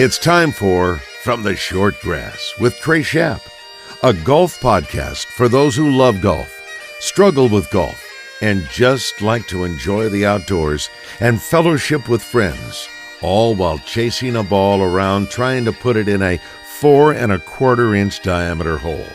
It's time for From the Short Grass with Trey Schaap, a golf podcast for those who love golf, struggle with golf, and just like to enjoy the outdoors and fellowship with friends, all while chasing a ball around trying to put it in a 4.25-inch diameter hole.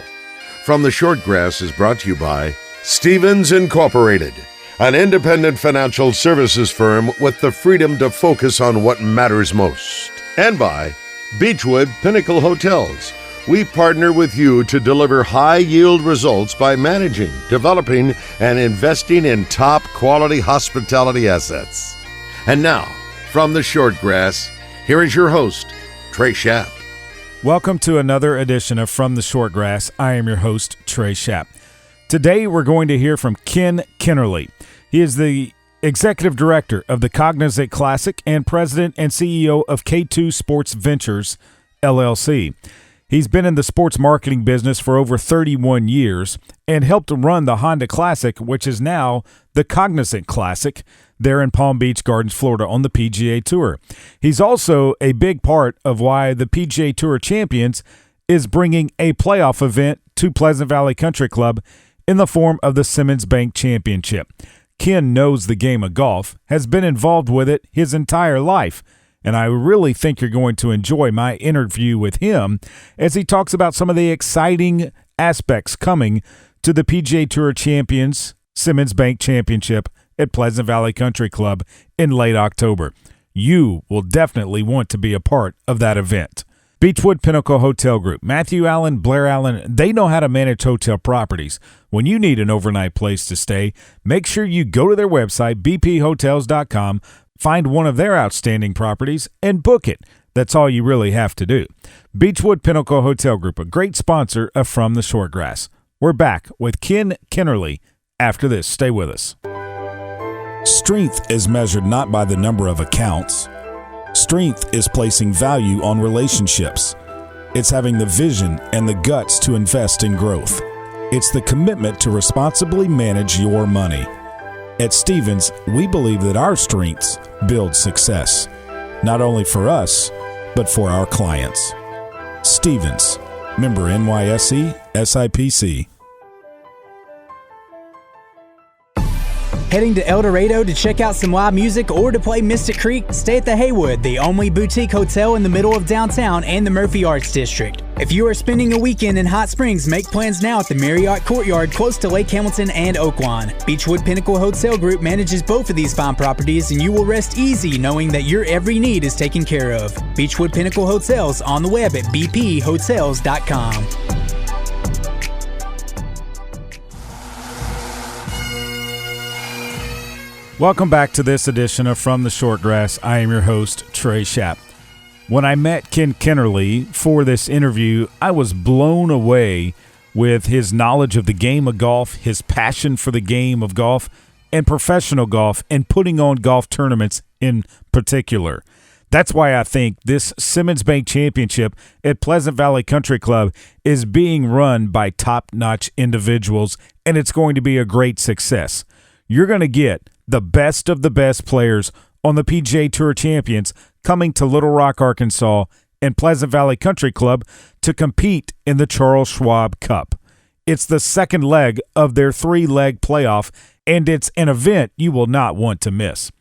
From the Short Grass is brought to you by Stevens Incorporated, an independent financial services firm with the freedom to focus on what matters most. And by Beechwood Pinnacle Hotels. We partner with you to deliver high-yield results by managing, developing, and investing in top-quality hospitality assets. And now, from the Short Grass, here is your host, Trey Schaap. Welcome to another edition of From the Short Grass. I am your host, Trey Schaap. Today, we're going to hear from Ken Kennerly. He is the Executive Director of the Cognizant Classic and President and CEO of K2 Sports Ventures, LLC. He's been in the sports marketing business for over 31 years and helped run the Honda Classic, which is now the Cognizant Classic, there in Palm Beach Gardens, Florida, on the PGA Tour. He's also a big part of why the PGA Tour Champions is bringing a playoff event to Pleasant Valley Country Club in the form of the Simmons Bank Championship. Ken knows the game of golf, has been involved with it his entire life, and I really think you're going to enjoy my interview with him as he talks about some of the exciting aspects coming to the PGA Tour Champions Simmons Bank Championship at Pleasant Valley Country Club in late October. You will definitely want to be a part of that event. Beechwood Pinnacle Hotel Group, Matthew Allen, Blair Allen, they know how to manage hotel properties. When you need an overnight place to stay, make sure you go to their website, bphotels.com, find one of their outstanding properties, and book it. That's all you really have to do. Beechwood Pinnacle Hotel Group, a great sponsor of From the Short Grass. We're back with Ken Kennerly after this. Stay with us. Strength is measured not by the number of accounts. Strength is placing value on relationships. It's having the vision and the guts to invest in growth. It's the commitment to responsibly manage your money. At Stevens, we believe that our strengths build success, not only for us, but for our clients. Stevens, member NYSE, SIPC. Heading to El Dorado to check out some live music or to play Mystic Creek? Stay at the Haywood, the only boutique hotel in the middle of downtown and the Murphy Arts District. If you are spending a weekend in Hot Springs, make plans now at the Marriott Courtyard close to Lake Hamilton and Oaklawn. Beechwood Pinnacle Hotel Group manages both of these fine properties, and you will rest easy knowing that your every need is taken care of. Beechwood Pinnacle Hotels on the web at bphotels.com. Welcome back to this edition of From the Short Grass. I am your host, Trey Schaap. When I met Ken Kennerly for this interview, I was blown away with his knowledge of the game of golf, his passion for the game of golf, and professional golf, and putting on golf tournaments in particular. That's why I think this Simmons Bank Championship at Pleasant Valley Country Club is being run by top-notch individuals, and it's going to be a great success. You're going to get the best of the best players on the PGA Tour Champions coming to Little Rock, Arkansas, and Pleasant Valley Country Club to compete in the Charles Schwab Cup. It's the second leg of their three-leg playoff, and it's an event you will not want to miss.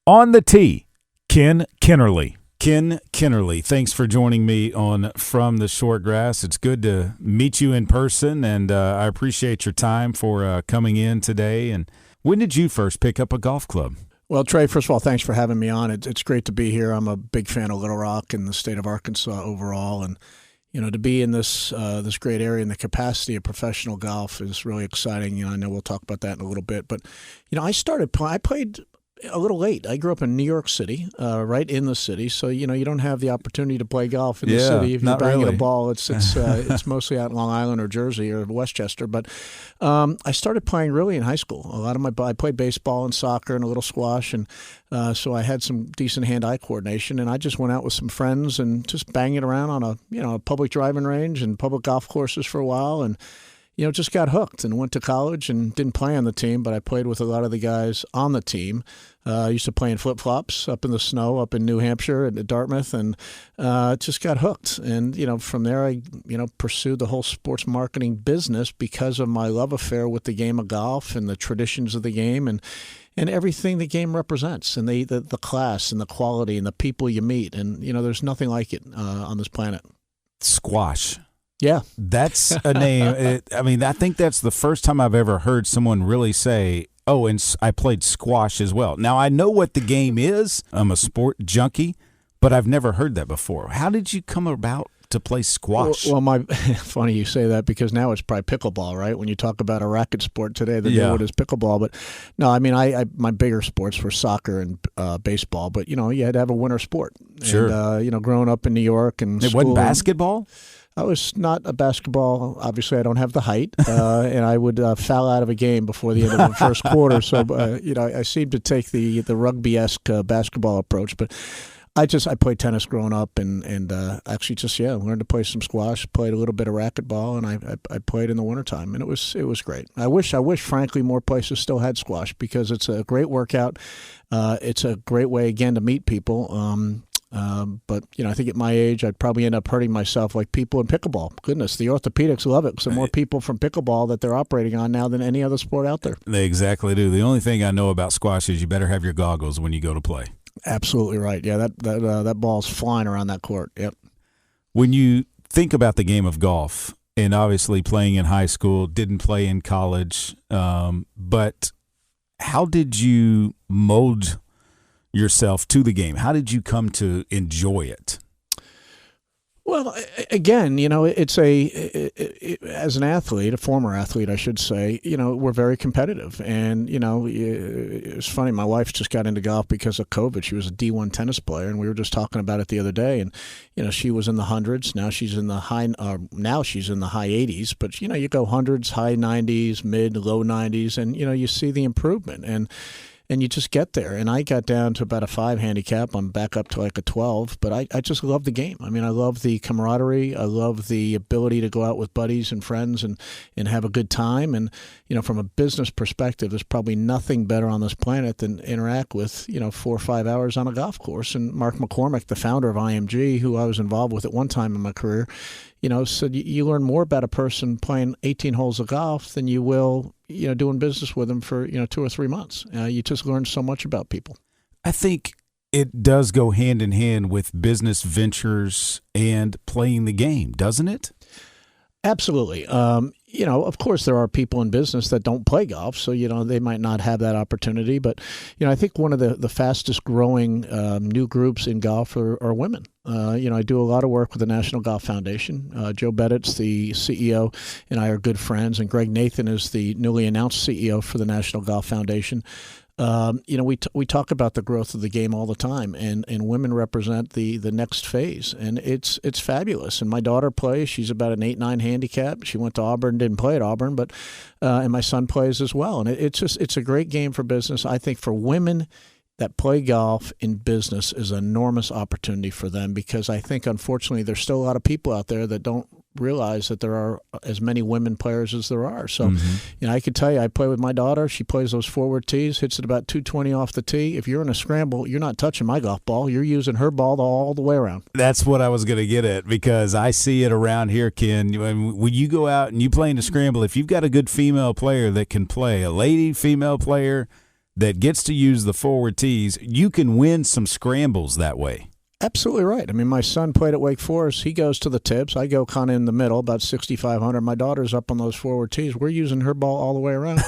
On the tee, Ken Kennerly. Ken Kennerly, thanks for joining me on From the Short Grass. It's good to meet you in person, and I appreciate your time for coming in today. And when did you first pick up a golf club? Well, Trey, first of all, thanks for having me on. It's great to be here. I'm a big fan of Little Rock and the state of Arkansas overall, and to be in this great area and the capacity of professional golf is really exciting. I know we'll talk about that in a little bit, but I played a little late. I grew up in New York City, right in the city, so you don't have the opportunity to play golf in the city. If you're banging a ball, it's mostly out in Long Island or Jersey or Westchester. But I started playing really in high school. I played baseball and soccer and a little squash, and so I had some decent hand-eye coordination. And I just went out with some friends and just banging around on a public driving range and public golf courses for a while. And just got hooked and went to college and didn't play on the team, but I played with a lot of the guys on the team. I used to play in flip-flops up in the snow up in New Hampshire at Dartmouth, and just got hooked. And, from there I, pursued the whole sports marketing business because of my love affair with the game of golf and the traditions of the game and everything the game represents, and the class and the quality and the people you meet. And, there's nothing like it on this planet. Squash. Yeah. That's a name. I think that's the first time I've ever heard someone really say, oh, and I played squash as well. Now, I know what the game is. I'm a sport junkie, but I've never heard that before. How did you come about to play squash? Well, funny you say that, because now it's probably pickleball, right? When you talk about a racket sport today, the new one is pickleball. But no, I my bigger sports were soccer and baseball. But you had to have a winter sport. Sure. And, growing up in New York and it wasn't basketball. I was not a basketball. Obviously, I don't have the height, and I would foul out of a game before the end of the first quarter. So, I seem to take the rugby-esque basketball approach. But I played tennis growing up, and actually just learned to play some squash. Played a little bit of racquetball, and I played in the wintertime, and it was great. I wish frankly more places still had squash, because it's a great workout. It's a great way again to meet people. But I think at my age, I'd probably end up hurting myself like people in pickleball. Goodness, the orthopedics love it. So more people from pickleball that they're operating on now than any other sport out there. They exactly do. The only thing I know about squash is you better have your goggles when you go to play. Absolutely right. Yeah, that ball's flying around that court. Yep. When you think about the game of golf, and obviously playing in high school, didn't play in college, but how did you mold yourself to the game? How did you come to enjoy it? Well, again, it's as an athlete, a former athlete, I should say, we're very competitive. And, it's funny. My wife just got into golf because of COVID. She was a D1 tennis player, and we were just talking about it the other day. And, she was in the hundreds. Now she's in the high 80s. But, you go hundreds, high 90s, mid, low 90s, and, you see the improvement. And you just get there. And I got down to about a 5 handicap. I'm back up to like a 12. But I just love the game. I love the camaraderie. I love the ability to go out with buddies and friends and have a good time. And, from a business perspective, there's probably nothing better on this planet than interact with, 4 or 5 hours on a golf course. And Mark McCormick, the founder of IMG, who I was involved with at one time in my career, said you learn more about a person playing 18 holes of golf than you will, doing business with them for, 2 or 3 months. You just learn so much about people. I think it does go hand in hand with business ventures and playing the game, doesn't it? Absolutely. Of course, there are people in business that don't play golf, so, they might not have that opportunity. But, I think one of the fastest growing new groups in golf are women. I do a lot of work with the National Golf Foundation. Joe Beddit's the CEO, and I are good friends. And Greg Nathan is the newly announced CEO for the National Golf Foundation. We talk about the growth of the game all the time, and women represent the next phase, and it's fabulous. And my daughter plays; she's about an 8-9 handicap. She went to Auburn, didn't play at Auburn, but and my son plays as well. And it's a great game for business. I think for women that play golf in business is an enormous opportunity for them, because I think unfortunately there's still a lot of people out there that don't realize that there are as many women players as there are. So, I can tell you, I play with my daughter. She plays those forward tees, hits it about 220 off the tee. If you're in a scramble, you're not touching my golf ball. You're using her ball all the way around. That's what I was going to get at, because I see it around here, Ken. When you go out and you play in a scramble, if you've got a good female player that can play, a lady female player that gets to use the forward tees, you can win some scrambles that way. Absolutely right. My son played at Wake Forest. He goes to the tips. I go kind of in the middle, about 6,500. My daughter's up on those forward tees. We're using her ball all the way around,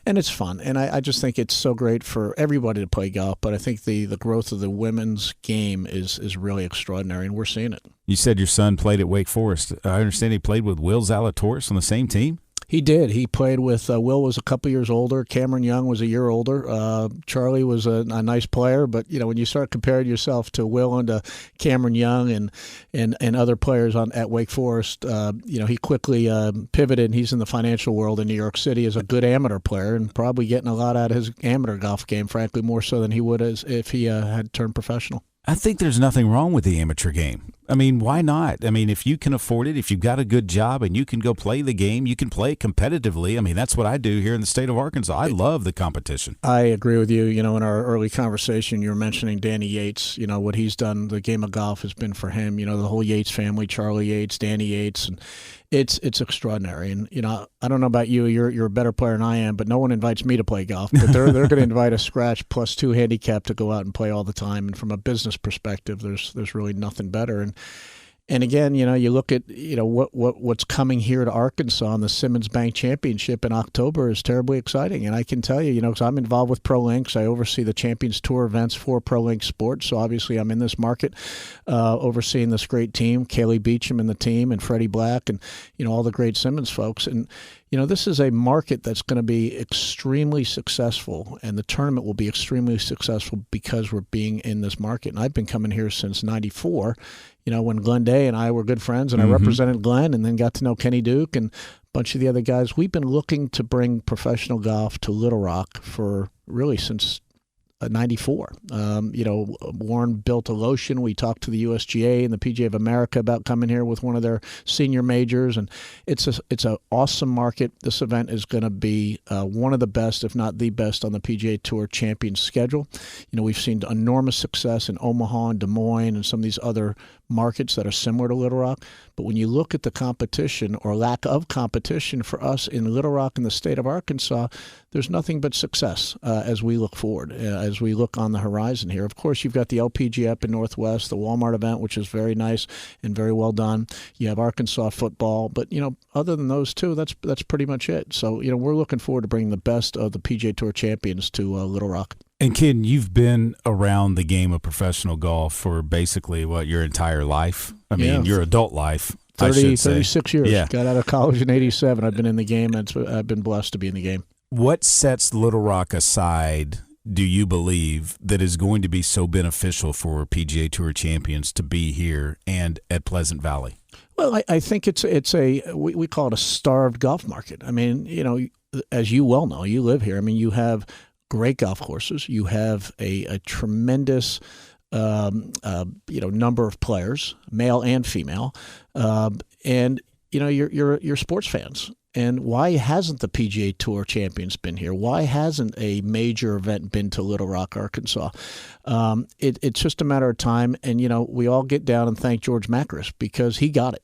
and it's fun. And I just think it's so great for everybody to play golf. But I think the growth of the women's game is really extraordinary, and we're seeing it. You said your son played at Wake Forest. I understand he played with Will Zalatoris on the same team? He did. He played with Will was a couple years older. Cameron Young was a year older. Charlie was a nice player, but when you start comparing yourself to Will and to Cameron Young and other players at Wake Forest, he quickly pivoted. And he's in the financial world in New York City as a good amateur player, and probably getting a lot out of his amateur golf game. Frankly, more so than he would if he had turned professional. I think there's nothing wrong with the amateur game. I mean, why not? I mean, if you can afford it, if you've got a good job and you can go play the game, you can play it competitively. I mean, that's what I do here in the state of Arkansas. I love the competition. I agree with you. You know, in our early conversation, you were mentioning Danny Yates. You know, what he's done, the game of golf has been for him. You know, the whole Yates family, Charlie Yates, Danny Yates, and it's extraordinary. And, you know, I don't know about you. You're a better player than I am, but no one invites me to play golf. But they're going to invite a scratch +2 handicap to go out and play all the time. And from a business perspective, there's really nothing better. And again, you know, you look at, you know, what's coming here to Arkansas, and the Simmons Bank Championship in October is terribly exciting. And I can tell you, you know, because I'm involved with Pro Links, I oversee the Champions Tour events for Pro Link Sports. So obviously I'm in this market, overseeing this great team, Kaylee Beecham and the team, and Freddie Black, and, you know, all the great Simmons folks. And, you know, this is a market that's going to be extremely successful, and the tournament will be extremely successful because we're being in this market. And I've been coming here since '94, you know, when Glenn Day and I were good friends, and I represented Glenn, and then got to know Kenny Duke and a bunch of the other guys. We've been looking to bring professional golf to Little Rock for really since '94. You know, Warren built a lotion. We talked to the USGA and the PGA of America about coming here with one of their senior majors, and it's an awesome market. This event is going to be one of the best, if not the best, on the PGA Tour Champions schedule. You know, we've seen enormous success in Omaha and Des Moines and some of these other markets that are similar to Little Rock. But when you look at the competition or lack of competition for us in Little Rock in the state of Arkansas, there's nothing but success as we look forward, as we look on the horizon here. Of course, you've got the LPG up in Northwest, the Walmart event, which is very nice and very well done. You have Arkansas football. But, you know, other than those two, that's pretty much it. So, you know, we're looking forward to bringing the best of the PGA Tour champions to Little Rock. And Ken, you've been around the game of professional golf for basically, your entire life? I mean, your adult life, 36 years. Yeah. Got out of college in '87. I've been in the game, and I've been blessed to be in the game. What sets Little Rock aside, do you believe, that is going to be so beneficial for PGA Tour champions to be here and at Pleasant Valley? Well, I think we call it a starved golf market. I mean, you know, as you well know, you live here. I mean, you have great golf courses. You have a tremendous, number of players, male and female, and you know you're sports fans. And why hasn't the PGA Tour champions been here? Why hasn't a major event been to Little Rock, Arkansas? It's just a matter of time. And, you know, we all get down and thank George Macris because he got it.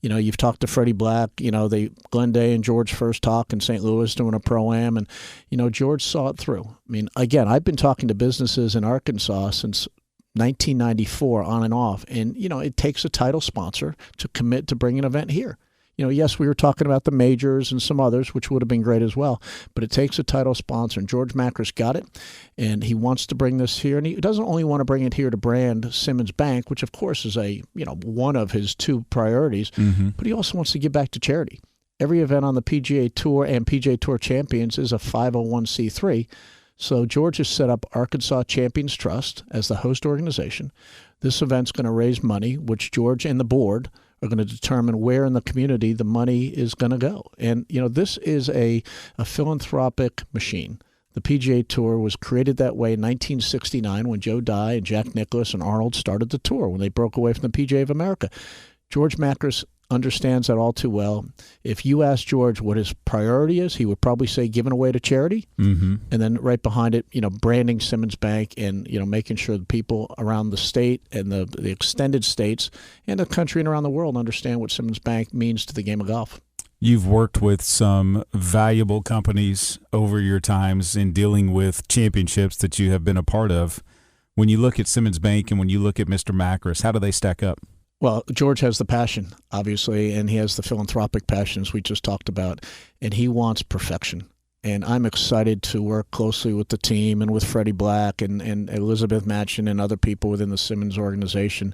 You know, you've talked to Freddie Black. You know, Glenn Day and George first talk in St. Louis doing a Pro-Am. And, you know, George saw it through. I mean, again, I've been talking to businesses in Arkansas since 1994 on and off. And, you know, it takes a title sponsor to commit to bring an event here. You know, yes, we were talking about the majors and some others, which would have been great as well, but it takes a title sponsor, and George Macris got it, and he wants to bring this here, and he doesn't only want to bring it here to brand Simmons Bank, which of course is one of his two priorities, but he also wants to give back to charity. Every event on the PGA Tour and PGA Tour Champions is a 501c3, so George has set up Arkansas Champions Trust as the host organization. This event's going to raise money, which George and the board are going to determine where in the community the money is going to go. And, you know, this is a philanthropic machine. The PGA Tour was created that way in 1969 when Joe Dye and Jack Nicklaus and Arnold started the tour when they broke away from the PGA of America. George Macris understands that all too well. If you ask George what his priority is, he would probably say giving away to charity, and then right behind it, you know, branding Simmons Bank and, you know, making sure the people around the state and the extended states and the country and around the world understand what Simmons Bank means to the game of golf. You've worked with some valuable companies over your times in dealing with championships that you have been a part of. When you look at Simmons Bank and when you look at Mr. Macris, how do they stack up? Well, George has the passion, obviously, and he has the philanthropic passions we just talked about, and he wants perfection. And I'm excited to work closely with the team and with Freddie Black and Elizabeth Matchin and other people within the Simmons organization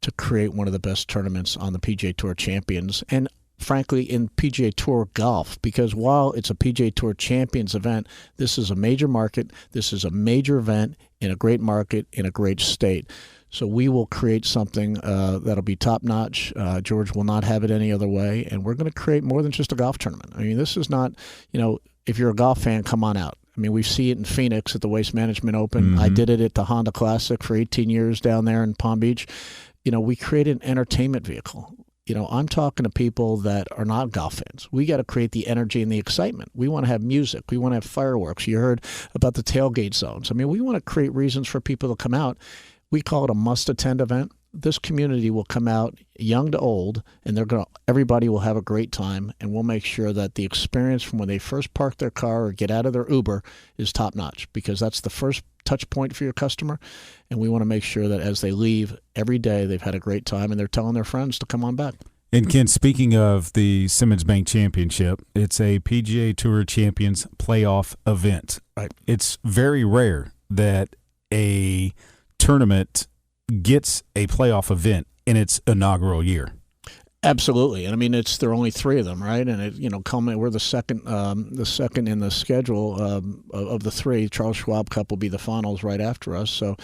to create one of the best tournaments on the PGA Tour Champions and, frankly, in PGA Tour golf, because while it's a PGA Tour Champions event, this is a major market. This is a major event in a great market in a great state. So we will create something that'll be top-notch. George will not have it any other way, and we're going to create more than just a golf tournament. I mean, this is not, you know, if you're a golf fan, come on out. I mean, we see it in Phoenix at the Waste Management Open. I did it at the Honda Classic for 18 years down there in Palm Beach. we created an entertainment vehicle. I'm talking to people that are not golf fans. We got to create the energy and the excitement. We want to have music. We want to have fireworks. You heard about the tailgate zones. I mean, we want to create reasons for people to come out. We call it a must-attend event. This community will come out, young to old, and everybody will have a great time, and we'll make sure that the experience from when they first park their car or get out of their Uber is top-notch, because that's the first touch point for your customer, and we want to make sure that as they leave every day, they've had a great time, and they're telling their friends to come on back. And Ken, speaking of the Simmons Bank Championship, it's a PGA Tour Champions playoff event. Right. It's very rare that a tournament gets a playoff event in its inaugural year. Absolutely, and I mean there are only 3 of them, right? And we're the second in the schedule of the 3. Charles Schwab Cup will be the finals right after us. So,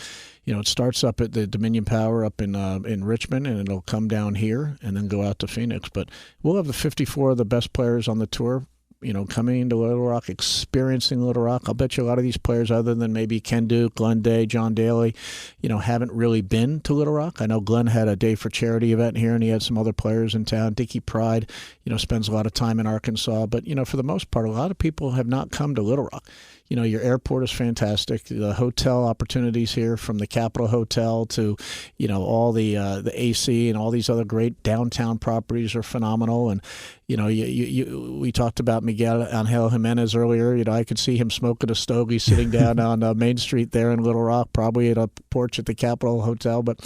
it starts up at the Dominion Power up in Richmond, and it'll come down here and then go out to Phoenix. But we'll have the 54 of the best players on the tour, coming into Little Rock, experiencing Little Rock. I'll bet you a lot of these players, other than maybe Ken Duke, Glenn Day, John Daly, haven't really been to Little Rock. I know Glenn had a Day for Charity event here, and he had some other players in town. Dickie Pride, spends a lot of time in Arkansas. But, for the most part, a lot of people have not come to Little Rock. Your airport is fantastic. The hotel opportunities here, from the Capitol Hotel to, all the AC and all these other great downtown properties, are phenomenal. And, we talked about Miguel Angel Jimenez earlier. I could see him smoking a stogie sitting down on Main Street there in Little Rock, probably at a porch at the Capitol Hotel. But,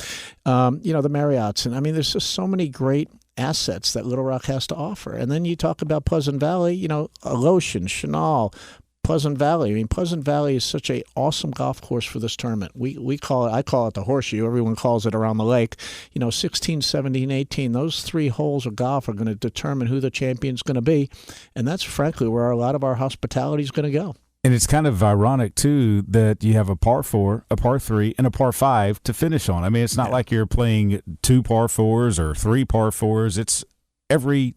the Marriotts. And, I mean, there's just so many great assets that Little Rock has to offer. And then you talk about Pleasant Valley, Alotian, Chenal, Pleasant Valley. I mean, Pleasant Valley is such an awesome golf course for this tournament. I call it the horseshoe. Everyone calls it around the lake. 16, 17, 18, those 3 holes of golf are going to determine who the champion's going to be. And that's frankly where a lot of our hospitality is going to go. And it's kind of ironic, too, that you have a par 4, a par 3, and a par 5 to finish on. I mean, it's not like you're playing 2 par 4s or 3 par 4s. It's every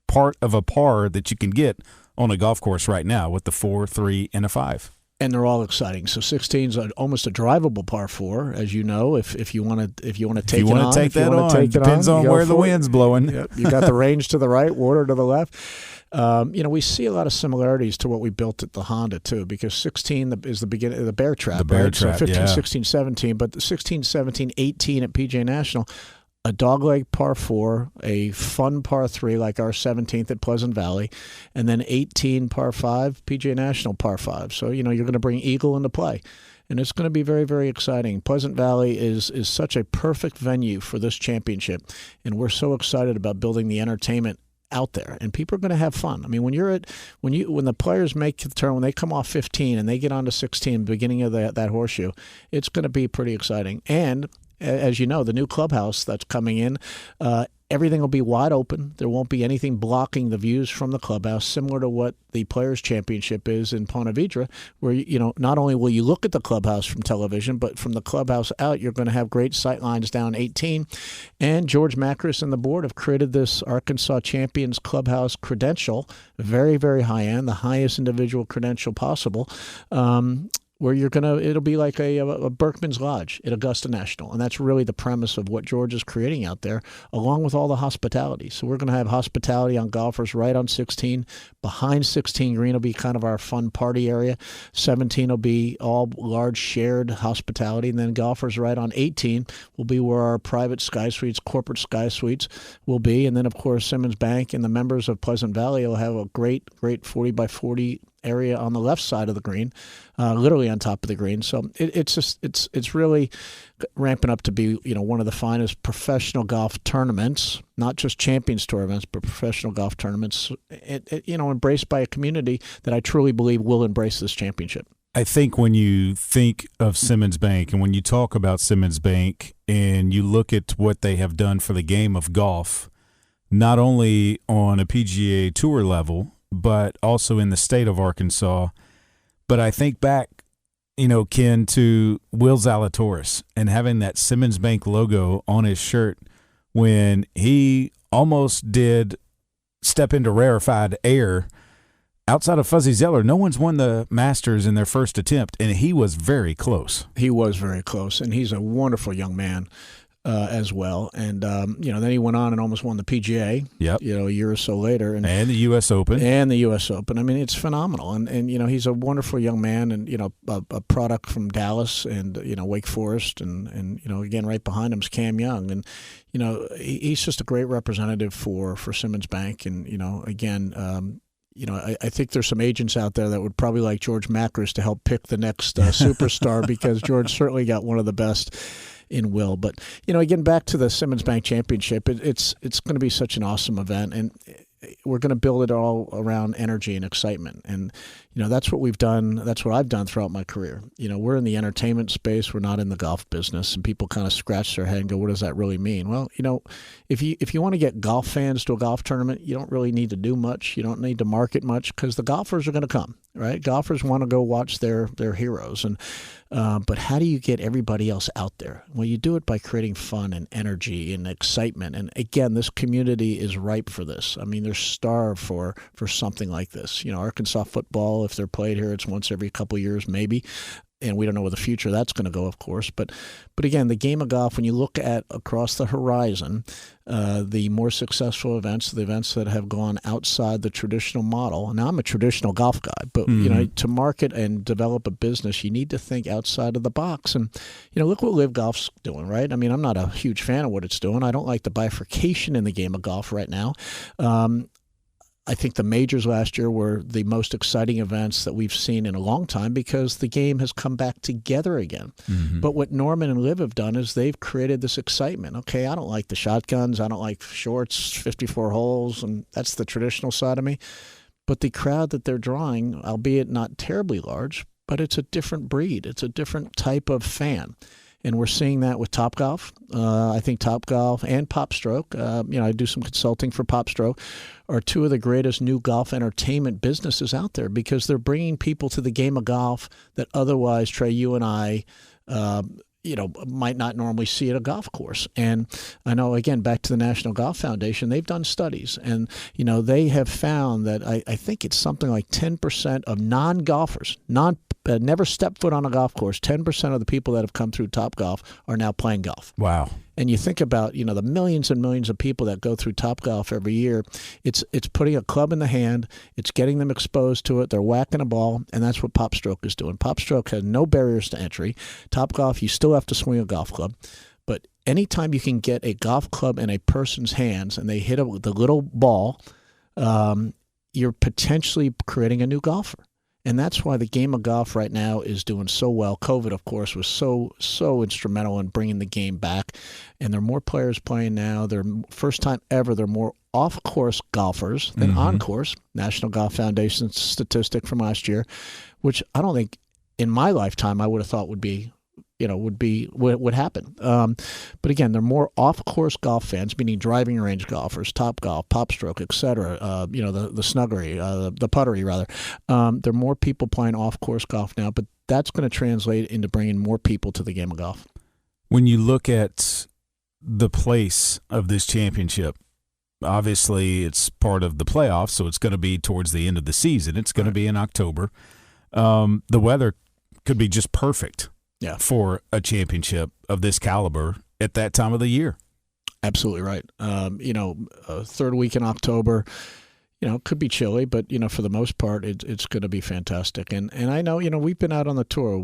part of a par that you can get on a golf course right now with the 4, 3, and a 5. And they're all exciting. So 16 is almost a drivable par 4, as you know. If you want to take it on, depends on where the wind's blowing. Yep. You got the range to the right, water to the left. We see a lot of similarities to what we built at the Honda too, because 16 is the beginning of the bear trap. The bear right? trap, so 15, yeah. 16, 17, but the 16, 17, 18 at PGA National. A dogleg par 4, a fun par 3 like our 17th at Pleasant Valley, and then 18 par 5, PGA National par 5. So, you're going to bring eagle into play. And it's going to be very, very exciting. Pleasant Valley is such a perfect venue for this championship, and we're so excited about building the entertainment out there, and people are going to have fun. I mean, when the players make the turn, when they come off 15 and they get onto 16, beginning of that horseshoe, it's going to be pretty exciting. And as you know, the new clubhouse that's coming in, everything will be wide open. There won't be anything blocking the views from the clubhouse, similar to what the Players' Championship is in Ponte Vedra, where, not only will you look at the clubhouse from television, but from the clubhouse out, you're going to have great sight lines down 18. And George Macris and the board have created this Arkansas Champions Clubhouse credential, very, very high end, the highest individual credential possible, where it'll be like a Berkman's Lodge at Augusta National. And that's really the premise of what George is creating out there, along with all the hospitality. So we're going to have hospitality on golfers right on 16. Behind 16 green will be kind of our fun party area. 17 will be all large shared hospitality. And then golfers right on 18 will be where our private sky suites, corporate sky suites will be. And then, of course, Simmons Bank and the members of Pleasant Valley will have a great 40 by 40 area on the left side of the green, literally on top of the green. So it's really ramping up to be one of the finest professional golf tournaments, not just Champions Tour events, but professional golf tournaments. Embraced by a community that I truly believe will embrace this championship. I think when you think of Simmons Bank and when you talk about Simmons Bank and you look at what they have done for the game of golf, not only on a PGA Tour level, but also in the state of Arkansas. But I think back, Ken, to Will Zalatoris and having that Simmons Bank logo on his shirt when he almost did step into rarefied air. Outside of Fuzzy Zeller, no one's won the Masters in their first attempt, and he was very close. He was very close, and he's a wonderful young man. as well. And, then he went on and almost won the PGA, a year or so later. And the U.S. Open. And the U.S. Open. I mean, it's phenomenal. And he's a wonderful young man and, a product from Dallas and, Wake Forest. And again, right behind him is Cam Young. And, he's just a great representative for Simmons Bank. And, again, I think there's some agents out there that would probably like George Macris to help pick the next superstar because George certainly got one of the best in Will. But, again, back to the Simmons Bank Championship, it's going to be such an awesome event. And we're going to build it all around energy and excitement. And, that's what we've done. That's what I've done throughout my career. We're in the entertainment space. We're not in the golf business. And people kind of scratch their head and go, what does that really mean? Well, if you want to get golf fans to a golf tournament, you don't really need to do much. You don't need to market much because the golfers are going to come, right? Golfers want to go watch their heroes. And but how do you get everybody else out there? Well, you do it by creating fun and energy and excitement. And again, this community is ripe for this. I mean, they're starved for something like this. Arkansas football, if they're played here, it's once every couple of years, maybe. And we don't know where the future that's going to go, of course. But again, the game of golf, when you look at across the horizon, the more successful events, the events that have gone outside the traditional model. Now, I'm a traditional golf guy, but to market and develop a business, you need to think outside of the box. And look what Live Golf's doing, right? I mean, I'm not a huge fan of what it's doing. I don't like the bifurcation in the game of golf right now. I think the majors last year were the most exciting events that we've seen in a long time because the game has come back together again. Mm-hmm. But what Norman and Liv have done is they've created this excitement. Okay, I don't like the shotguns. I don't like shorts, 54 holes, and that's the traditional side of me. But the crowd that they're drawing, albeit not terribly large, but it's a different breed. It's a different type of fan. And we're seeing that with Topgolf. I think Topgolf and PopStroke, I do some consulting for PopStroke, are two of the greatest new golf entertainment businesses out there because they're bringing people to the game of golf that otherwise, Trey, you and I, might not normally see at a golf course. And I know, again, back to the National Golf Foundation, they've done studies. And, they have found that I think it's something like 10% of non-golfers, never stepped foot on a golf course, 10% of the people that have come through Topgolf are now playing golf. Wow. And you think about, the millions and millions of people that go through Topgolf every year, it's putting a club in the hand, it's getting them exposed to it, they're whacking a ball, and that's what PopStroke is doing. PopStroke has no barriers to entry. Topgolf, you still have to swing a golf club. But anytime you can get a golf club in a person's hands and they hit it with a little ball, you're potentially creating a new golfer. And that's why the game of golf right now is doing so well. COVID, of course, was so instrumental in bringing the game back. And there are more players playing now. They're first time ever. They're more off-course golfers than on-course. National Golf Foundation statistic from last year, which I don't think in my lifetime I would have thought would be would happen. But again, they're more off-course golf fans, meaning driving range golfers, Topgolf, PopStroke, et cetera, the snuggery, the puttery, rather. There are more people playing off-course golf now, but that's going to translate into bringing more people to the game of golf. When you look at the place of this championship, obviously it's part of the playoffs, so it's going to be towards the end of the season. It's going to be in October. The weather could be just perfect. Yeah, for a championship of this caliber at that time of the year. Absolutely right. Third week in October, could be chilly, but, for the most part, it's going to be fantastic. And I know, we've been out on the tour.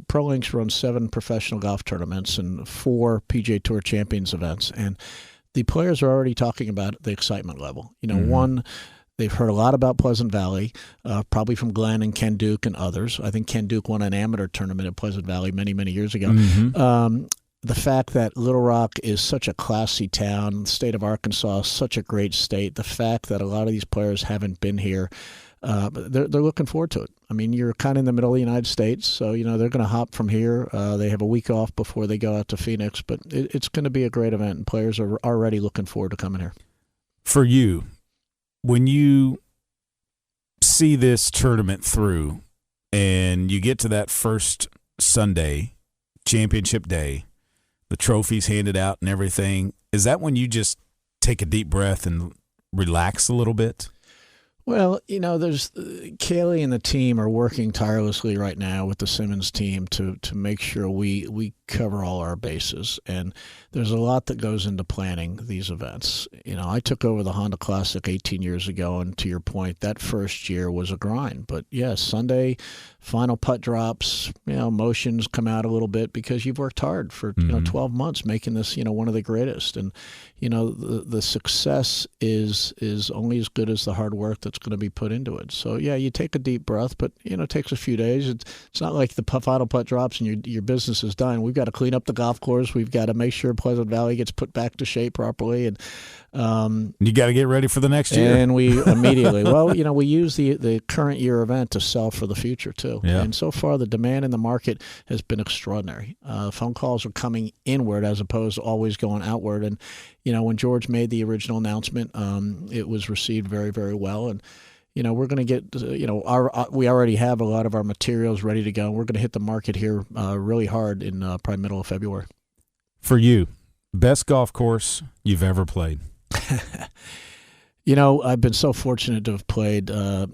Pro Links runs 7 professional golf tournaments and 4 PGA Tour Champions events. And the players are already talking about the excitement level. One, they've heard a lot about Pleasant Valley, probably from Glenn and Ken Duke and others. I think Ken Duke won an amateur tournament at Pleasant Valley many, many years ago. The fact that Little Rock is such a classy town, the state of Arkansas is such a great state, the fact that a lot of these players haven't been here, they're looking forward to it. I mean, you're kind of in the middle of the United States, so, they're going to hop from here. They have a week off before they go out to Phoenix, but it's going to be a great event, and players are already looking forward to coming here. For you, when you see this tournament through and you get to that first Sunday, championship day, the trophies handed out and everything, is that when you just take a deep breath and relax a little bit? Well, there's Kaylee and the team are working tirelessly right now with the Simmons team to make sure we cover all our bases. And there's a lot that goes into planning these events. I took over the Honda Classic 18 years ago, and to your point, that first year was a grind. But yes, Sunday, final putt drops, emotions come out a little bit because you've worked hard for 12 months making this one of the greatest. And the success is only as good as the hard work that's going to be put into it. So yeah, you take a deep breath, but it takes a few days. It's not like the final putt drops and your business is done. We've got to clean up the golf course. We've got to make sure Pleasant Valley gets put back to shape properly, and you got to get ready for the next year. And we immediately, we use the current year event to sell for the future too. Yeah. And so far, the demand in the market has been extraordinary. Phone calls are coming inward as opposed to always going outward. And when George made the original announcement, it was received very, very well. And we're going to get, we already have a lot of our materials ready to go. We're going to hit the market here really hard in probably middle of February. For you, best golf course you've ever played? I've been so fortunate to have played, a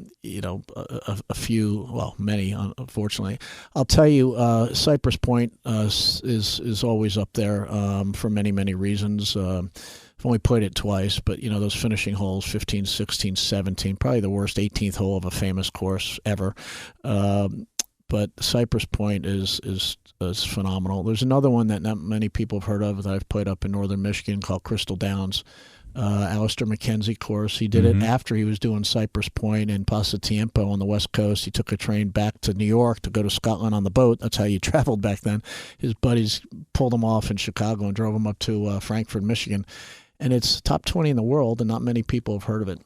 few, many, unfortunately. I'll tell you, Cypress Point is always up there for many, many reasons. I've only played it twice, but, those finishing holes, 15, 16, 17, probably the worst 18th hole of a famous course ever. But Cypress Point is phenomenal. There's another one that not many people have heard of that I've played up in northern Michigan called Crystal Downs. Alistair McKenzie course. He did it after he was doing Cypress Point and Pasatiempo on the West Coast. He took a train back to New York to go to Scotland on the boat. That's how you traveled back then. His buddies pulled him off in Chicago and drove him up to Frankfort, Michigan. And it's top 20 in the world, and not many people have heard of it.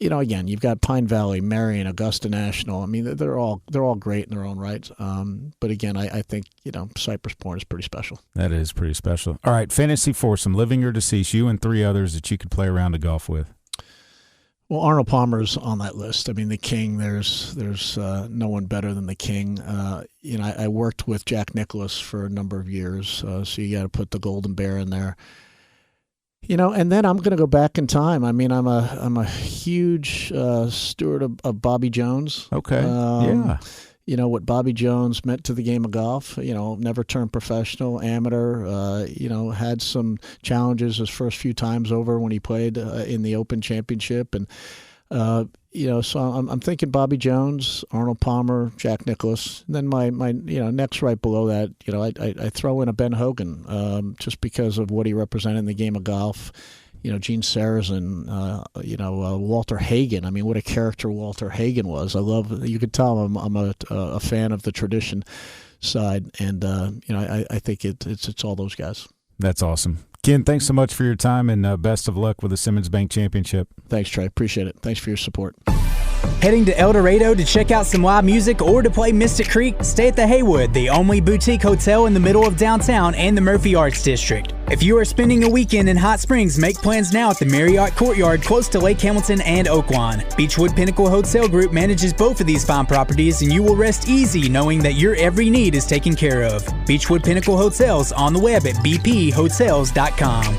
Again, you've got Pine Valley, Marion, Augusta National. I mean, they're all great in their own right. But again, I think Cypress Point is pretty special. That is pretty special. All right, fantasy foursome, living or deceased, you and three others that you could play around the golf with. Well, Arnold Palmer's on that list. I mean, the King. There's no one better than the King. I worked with Jack Nicklaus for a number of years, so you got to put the Golden Bear in there. And then I'm going to go back in time. I mean, I'm a huge steward of Bobby Jones. Okay. Yeah. What Bobby Jones meant to the game of golf. Never turned professional, amateur. Had some challenges his first few times over when he played in the Open Championship, and so I'm thinking Bobby Jones, Arnold Palmer, Jack Nicklaus. And then my next right below that, I throw in a Ben Hogan, just because of what he represented in the game of golf. Gene Sarazen, Walter Hagen. I mean, what a character Walter Hagen was. You could tell I'm a fan of the tradition side, and I think it's all those guys. That's awesome. Ken, thanks so much for your time, and best of luck with the Simmons Bank Championship. Thanks, Trey. Appreciate it. Thanks for your support. Heading to El Dorado to check out some live music or to play Mystic Creek? Stay at the Haywood, the only boutique hotel in the middle of downtown and the Murphy Arts District. If you are spending a weekend in Hot Springs, make plans now at the Marriott Courtyard close to Lake Hamilton and Oaklawn. Beachwood Pinnacle Hotel Group manages both of these fine properties, and you will rest easy knowing that your every need is taken care of. Beachwood Pinnacle Hotels on the web at bphotels.com.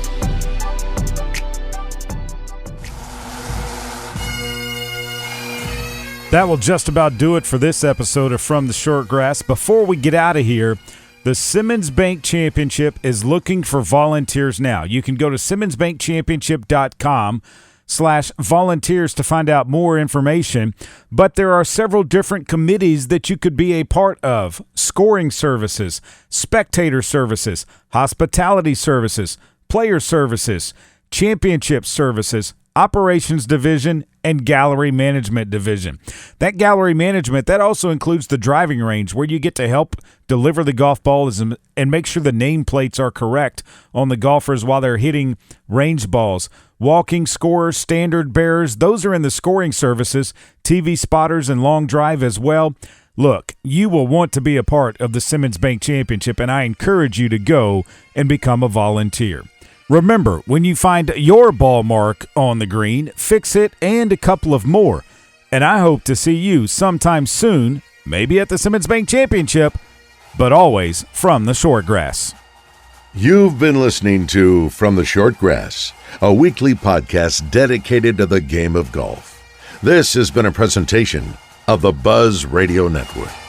That will just about do it for this episode of From the Short Grass. Before we get out of here, the Simmons Bank Championship is looking for volunteers now. You can go to simmonsbankchampionship.com/volunteers to find out more information. But there are several different committees that you could be a part of: scoring services, spectator services, hospitality services, player services, championship services, operations division, and gallery management division. That gallery management, that also includes the driving range, where you get to help deliver the golf balls and make sure the nameplates are correct on the golfers while they're hitting range balls. Walking scorers, standard bearers, those are in the scoring services, TV spotters, and long drive as well. Look, you will want to be a part of the Simmons Bank Championship, and I encourage you to go and become a volunteer. Remember, when you find your ball mark on the green, fix it and a couple of more. And I hope to see you sometime soon, maybe at the Simmons Bank Championship, but always from the short grass. You've been listening to From the Short Grass, a weekly podcast dedicated to the game of golf. This has been a presentation of the Buzz Radio Network.